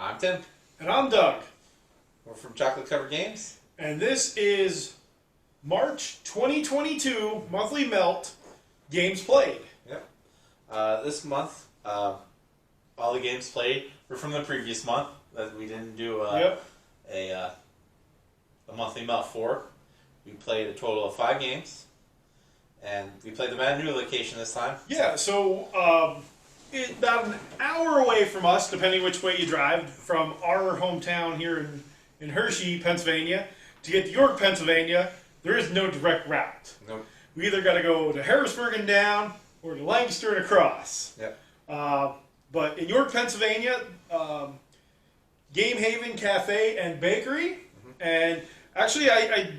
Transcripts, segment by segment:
I'm Tim. And I'm Doug. We're from Chocolate Covered Games. And this is March 2022 Monthly Melt Games Played. Yep. This month, all the games played were from the previous month that we didn't do a monthly melt for. We played a total of 5 games. And we played them at a new location this time. Yeah, so about an hour away from us, depending which way you drive, from our hometown here in Hershey, Pennsylvania, to get to York, Pennsylvania, there is no direct route. Nope. We either got to go to Harrisburg and down, or to Lancaster and across. Yep. But in York, Pennsylvania, Game Haven Cafe and Bakery, and actually, I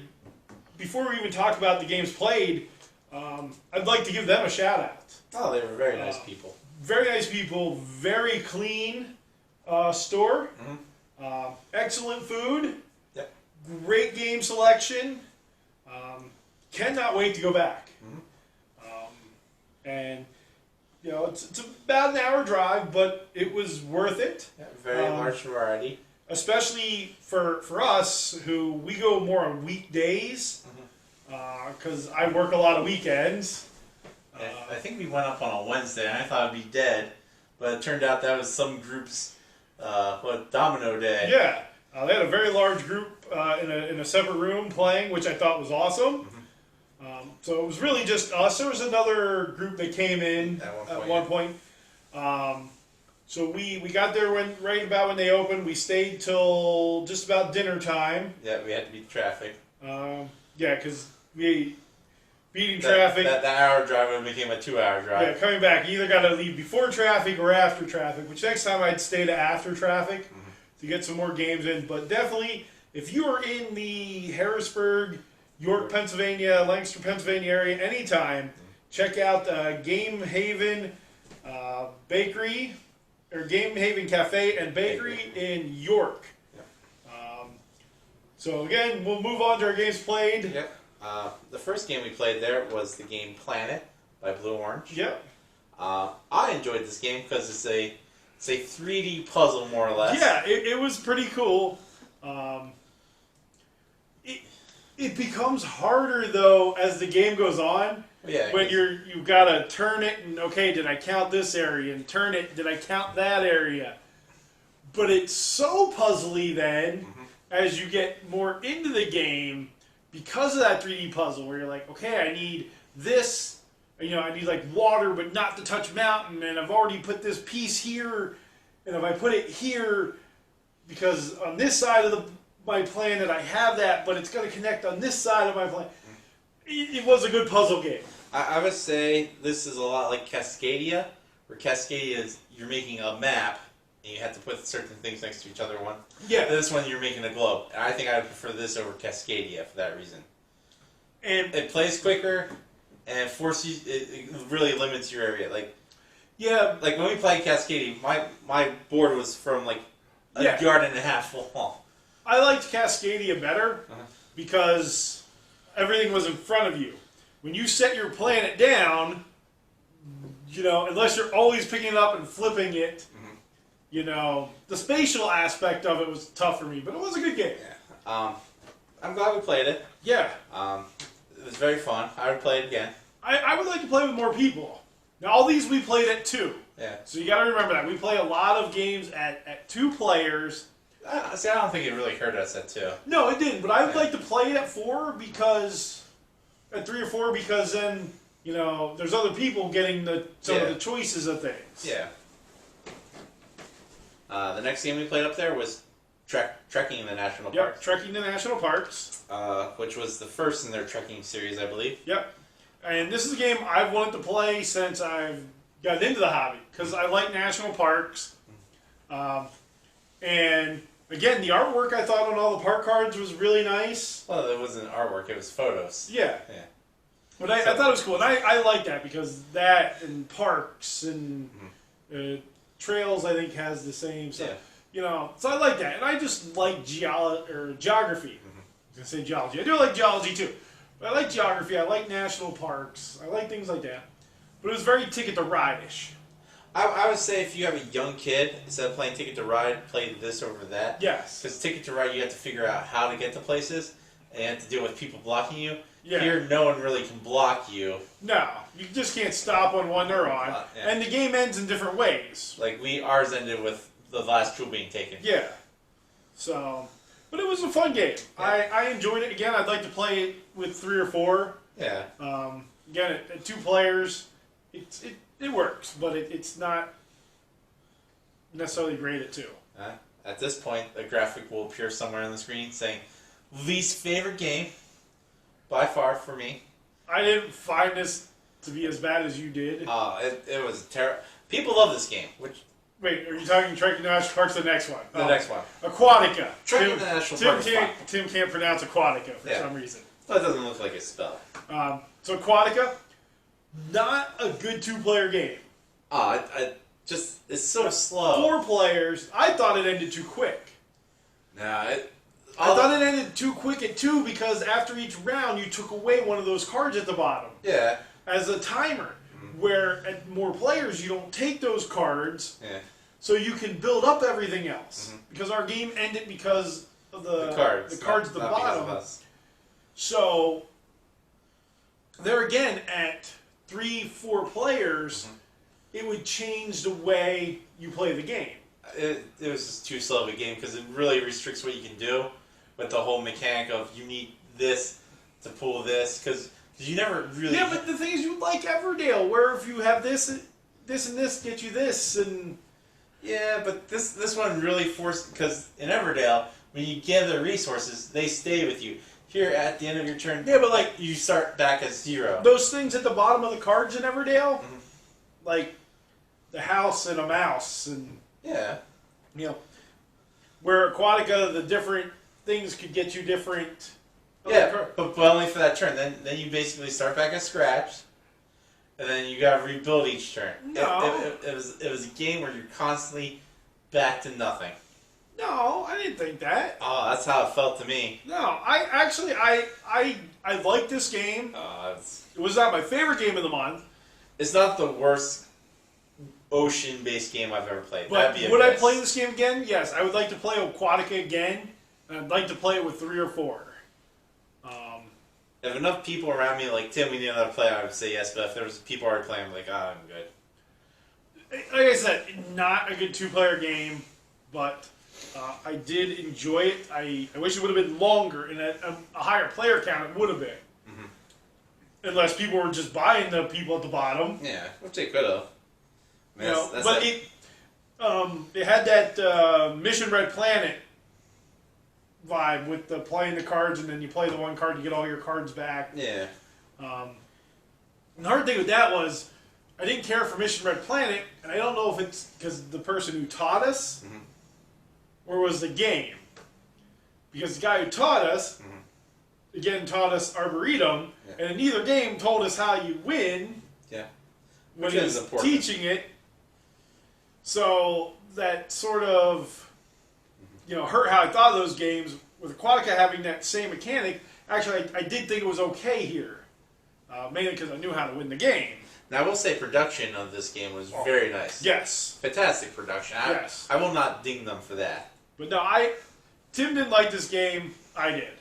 before we even talk about the games played, I'd like to give them a shout out. Oh, they were very nice people. Very nice people. Very clean store. Mm-hmm. Excellent food. Yep. Great game selection. Cannot wait to go back. Mm-hmm. And you know, it's about an hour drive, but it was worth it. Yeah, very large variety. Especially for us who we go more on weekdays. Because I work a lot of weekends. I think we went up on a Wednesday, and I thought it'd be dead, but it turned out that was some group's domino day. Yeah, they had a very large group in a separate room playing, which I thought was awesome. Mm-hmm. So it was really just us. There was another group that came in at one point. So we got there right about when they opened. We stayed till just about dinner time. Yeah, we had to beat traffic. Yeah, because beating traffic. That hour drive became a 2-hour drive. Yeah, coming back, you either got to leave before traffic or after traffic, which next time I'd stay to after traffic to get some more games in. But definitely, if you are in the Harrisburg, York, Pennsylvania, Lancaster, Pennsylvania area anytime, check out Game Haven Bakery, or Game Haven Cafe and Bakery in York. So again, we'll move on to our games played. Yep. The first game we played there was the game Planet by Blue Orange. Yep. I enjoyed this game because it's a 3D puzzle, more or less. Yeah, it was pretty cool. It becomes harder though as the game goes on. Yeah. When you've got to turn it and okay, did I count this area? And turn it, did I count that area? But it's so puzzly then. As you get more into the game, because of that 3D puzzle, where you're like, okay, I need this, you know, I need like water, but not to touch mountain, and I've already put this piece here, and if I put it here, because on this side of my planet I have that, but it's going to connect on this side of my planet. It was a good puzzle game. I would say this is a lot like Cascadia, where Cascadia is you're making a map. And you have to put certain things next to each other. Yeah. This one you're making a globe. And I think I would prefer this over Cascadia for that reason. And it plays quicker, and it forces you. It really limits your area. Like when we played Cascadia, my board was from like a yard and a half long. I liked Cascadia better because everything was in front of you. When you set your planet down, you know, unless you're always picking it up and flipping it. You know, the spatial aspect of it was tough for me, but it was a good game. Yeah. I'm glad we played it. Yeah. It was very fun. I would play it again. I would like to play with more people. Now, all these we played at 2. Yeah. So you got to remember that. We play a lot of games at 2 players. See, I don't think it really hurt us at 2. No, it didn't. But I would like to play it at 4 because... At 3 or 4 because then, you know, there's other people getting some of the choices of things. Yeah. The next game we played up there was Trekking in the National Parks. Yep, Trekking in the National Parks. Which was the first in their trekking series, I believe. Yep. And this is a game I've wanted to play since I've gotten into the hobby, because I like national parks. And, again, the artwork I thought on all the park cards was really nice. Well, it wasn't artwork, it was photos. Yeah. But I thought it was cool, and I like that, because that and parks and... Trails, I think, has the same stuff. Yeah. You know, so I like that. And I just like geography. I was going to say geology. I do like geology, too. But I like geography. I like national parks. I like things like that. But it was very Ticket to Ride-ish. I would say if you have a young kid, instead of playing Ticket to Ride, play this over that. Yes. Because Ticket to Ride, you have to figure out how to get to places, and you have to deal with people blocking you. Yeah. Here, no one really can block you. No, you just can't stop on one they're on. Yeah. And the game ends in different ways. Like, ours ended with the last jewel being taken. Yeah. So, but it was a fun game. Yeah. I enjoyed it. Again, I'd like to play it with 3 or 4. Yeah. Again, at 2 players, it works, but it's not necessarily great at 2. At this point, a graphic will appear somewhere on the screen saying, least favorite game, by far, for me. I didn't find this to be as bad as you did. It was terrible. People love this game, which... Wait, are you talking Trekking National Park's the next one? The next one. Aquatica. Trekking National Park. Tim can't pronounce Aquatica for some reason. That doesn't look like it's spelled. So Aquatica, not a good 2-player game. It's so slow. 4 players, I thought it ended too quick. I thought it ended too quick at 2 because after each round you took away one of those cards at the bottom. Yeah. As a timer. Where at more players you don't take those cards. Yeah. So you can build up everything else. Because our game ended because of the cards at the bottom. So there again at 3, 4 players, it would change the way you play the game. It was just too slow of a game because it really restricts what you can do with the whole mechanic of you need this to pull this because you never really... Yeah, but the thing is you like Everdale where if you have this and this get you this and... Yeah, but this one really forced... Because in Everdale, when you gather resources, they stay with you. Here, at the end of your turn, yeah, but like you start back at 0. Those things at the bottom of the cards in Everdale, like the house and a mouse and... Yeah. You know, where Aquatica, the different things could get you different... Yeah, but only for that turn. Then you basically start back at scratch, and then you got to rebuild each turn. No. It was a game where you're constantly back to nothing. No, I didn't think that. Oh, that's how it felt to me. No, I like this game. It was not my favorite game of the month. It's not the worst ocean-based game I've ever played. But would I play this game again? Yes, I would like to play Aquatica again, and I'd like to play it with 3 or 4. If enough people around me like Tim, we knew how to play, I would say yes. But if there was people already playing, I'm like, I'm good. Like I said, not a good 2-player game, but I did enjoy it. I wish it would have been longer, and at a higher player count it would have been. Unless people were just buying the people at the bottom. Yeah, which they could have. But it had that Mission Red Planet vibe with the playing the cards, and then you play the one card, you get all your cards back. Yeah. The hard thing with that was, I didn't care for Mission Red Planet, and I don't know if it's because the person who taught us, or was the game. Because the guy who taught us, again, taught us Arboretum, and in either game told us how you win. Yeah. When he was teaching it. So that sort of... hurt how I thought of those games. With Aquatica having that same mechanic, actually, I did think it was okay here. Mainly because I knew how to win the game. Now, I will say production of this game was very nice. Yes. Fantastic production. Yes. I will not ding them for that. But no, Tim didn't like this game. I did.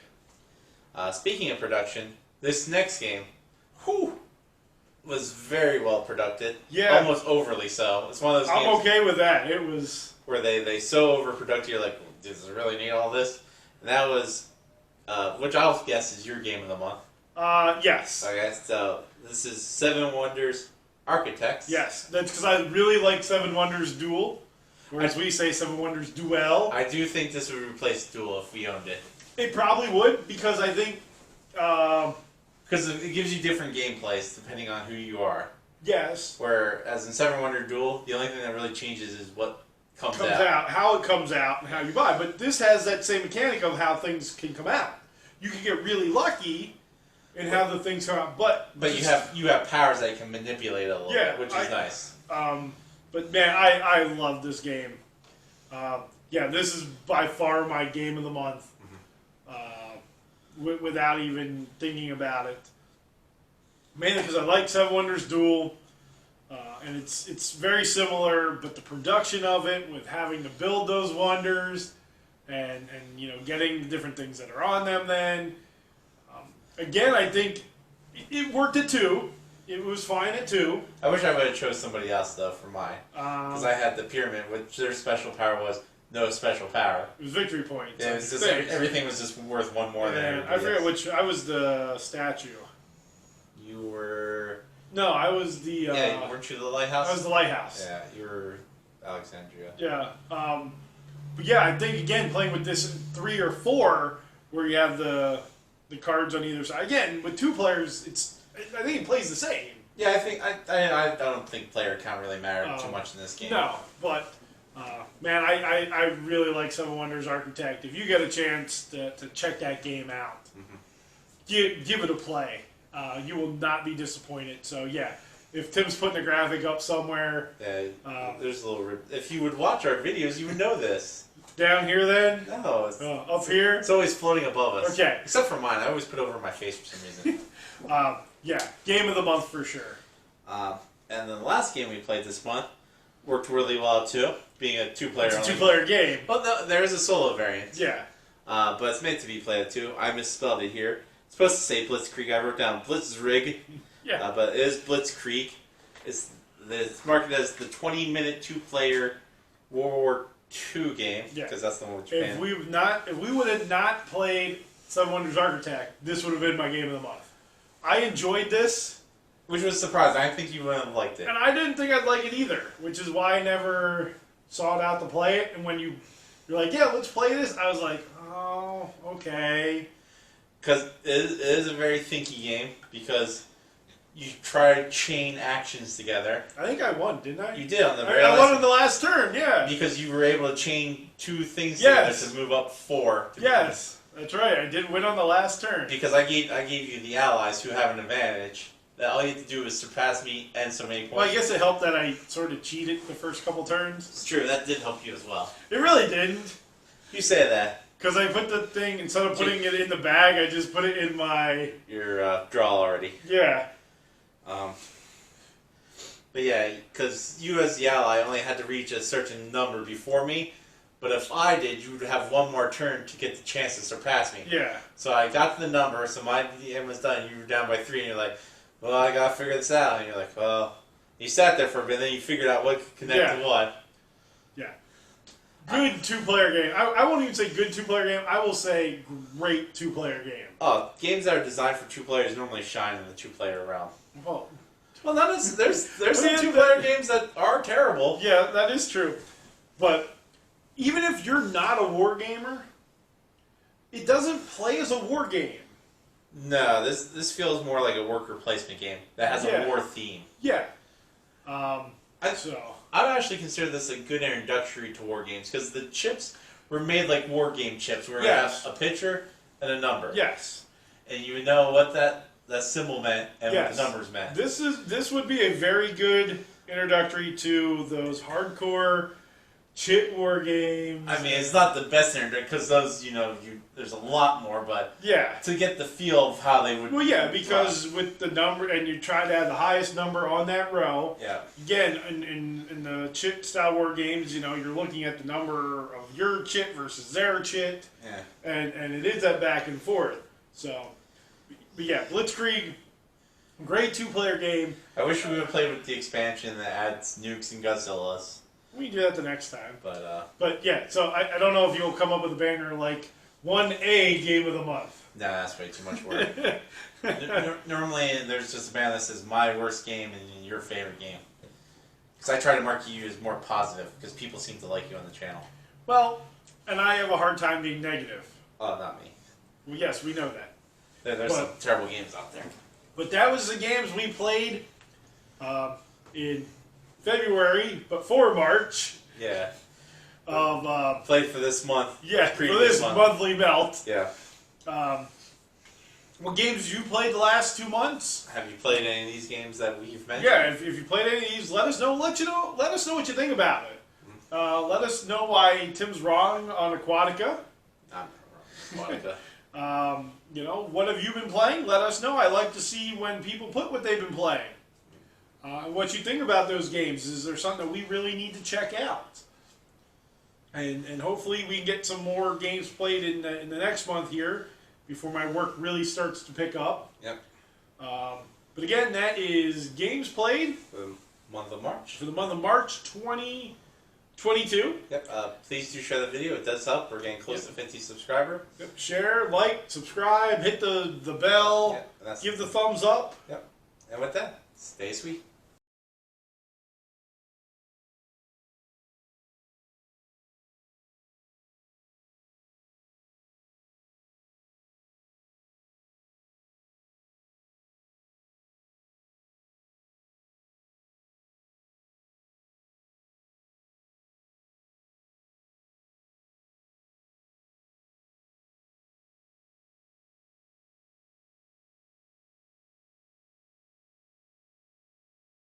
Speaking of production, this next game was very well produced. Yeah. Almost overly so. It's one of those games... I'm okay with that. It was... Where they so overproduced, you're like, does it really need all this? And that was, which I'll guess is your game of the month. Yes. Okay, so this is Seven Wonders Architects. Yes, that's because I really like Seven Wonders Duel, whereas we say Seven Wonders Duel. I do think this would replace Duel if we owned it. It probably would, because I think... because it gives you different gameplays depending on who you are. Yes. Whereas in Seven Wonder Duel, the only thing that really changes is what comes out, how it comes out, and how you buy. But this has that same mechanic of how things can come out. You can get really lucky in how the things come out, but you have powers that you can manipulate a little bit, which is nice. But man, I love this game. This is by far my game of the month, without even thinking about it. Mainly because I like Seven Wonders Duel. And it's very similar, but the production of it, with having to build those wonders, and getting the different things that are on them. Then, again, I think it worked at 2. It was fine at 2. I wish I would have chose somebody else though for mine, because I had the pyramid, which their special power was no special power. It was victory points. Yeah, it was just everything was just worth 1 more than everybody I forget else. which. I was the statue. You were. No, I was the. Yeah, weren't you the lighthouse? I was the lighthouse. Yeah, you were Alexandria. Yeah. But yeah, I think again playing with this 3 or 4, where you have the cards on either side. Again, with 2 players, I think it plays the same. Yeah, I think I don't think player count really mattered too much in this game. No, but man, I really like Seven Wonders Architect. If you get a chance to check that game out, give it a play. You will not be disappointed. So yeah, if Tim's putting a graphic up somewhere, there's a little. If you would watch our videos, you would know this. Down here, then? No, up here. It's always floating above us. Okay, except for mine, I always put it over my face for some reason. Yeah, game of the month for sure. And then the last game we played this month worked really well too, being a 2-player. It's a 2-player game. Well, no, there is a solo variant. Yeah. But it's meant to be played at 2. I misspelled it here. It's supposed to say Blitzkrieg. I wrote down Blitzkrieg. Yeah. But it is Blitzkrieg. It's marketed as the 20-minute 2-player World War II game, because that's the one with Japan. If we would have not played Seven Wonders Architect, this would have been my game of the month. I enjoyed this. Which was surprising. I think you wouldn't have liked it. And I didn't think I'd like it either, which is why I never sought out to play it. And when you're like, yeah, let's play this, I was like, oh, okay. Because it is a very thinky game, because you try to chain actions together. I think I won, didn't I? You did on the very I won on the last turn, yeah. Because you were able to chain 2 things together to move up 4. Yes, that's right. I did win on the last turn. Because I gave you the allies who have an advantage. That all you have to do is surpass me and so many points. Well, I guess it helped that I sort of cheated the first couple turns. It's true, that did help you as well. It really didn't. You say that. Because I put the thing, instead of putting it in the bag, I just put it in my... Your draw already. Yeah. But yeah, because you as the ally only had to reach a certain number before me. But if I did, you would have 1 more turn to get the chance to surpass me. Yeah. So I got to the number, so my DM was done. You were down by 3, and you're like, well, I gotta figure this out. And you're like, well, you sat there for a bit, and then you figured out what could connect to what. Yeah. Good 2-player game. I won't even say good 2-player game. I will say great 2-player game. Oh, games that are designed for 2 players normally shine in the 2-player realm. Well, not as, there's some 2-player games that are terrible. Yeah, that is true. But even if you're not a war gamer, it doesn't play as a war game. No, this feels more like a worker placement game that has a war theme. Yeah. I would actually consider this a good introductory to war games, because the chips were made like war game chips, where you have a picture and a number. Yes. And you would know what that symbol meant and what the numbers meant. This would be a very good introductory to those hardcore chit war games. I mean, it's not the best introductory, because those, there's a lot more, but to get the feel of how they would... Well, yeah, because with the number, and you try to have the highest number on that row. Yeah. Again, in the chit style war games, you're looking at the number of your chit versus their chit. Yeah. And it is that back and forth. So, but yeah, Blitzkrieg, great 2-player game. I wish we would have played with the expansion that adds nukes and Godzillas. We can do that the next time. But yeah, so I don't know if you'll come up with a banner like 1A game of the month. No, that's way too much work. Normally, there's just a banner that says my worst game and your favorite game. Because I try to mark you as more positive, because people seem to like you on the channel. Well, and I have a hard time being negative. Oh, not me. Well, yes, we know that. There's some terrible games out there. But that was the games we played in February, but for March. Yeah. Of played for this month. Yeah, for this monthly melt. Yeah. What games you played the last 2 months? Have you played any of these games that we've mentioned? Yeah, if you played any of these, let us know. Let us know what you think about it. Let us know why Tim's wrong on Aquatica. I'm wrong on Aquatica. What have you been playing? Let us know. I like to see when people put what they've been playing. What you think about those games? Is there something that we really need to check out? And hopefully we can get some more games played in the next month here before my work really starts to pick up. Yep. But again, that is games played For the month of March. for the month of March 2022. Yep. Please do share the video. It does help. We're getting close to 50 subscribers. Yep. Share, like, subscribe, hit the bell, Yep. give the thumbs up. Yep. And with that, stay sweet.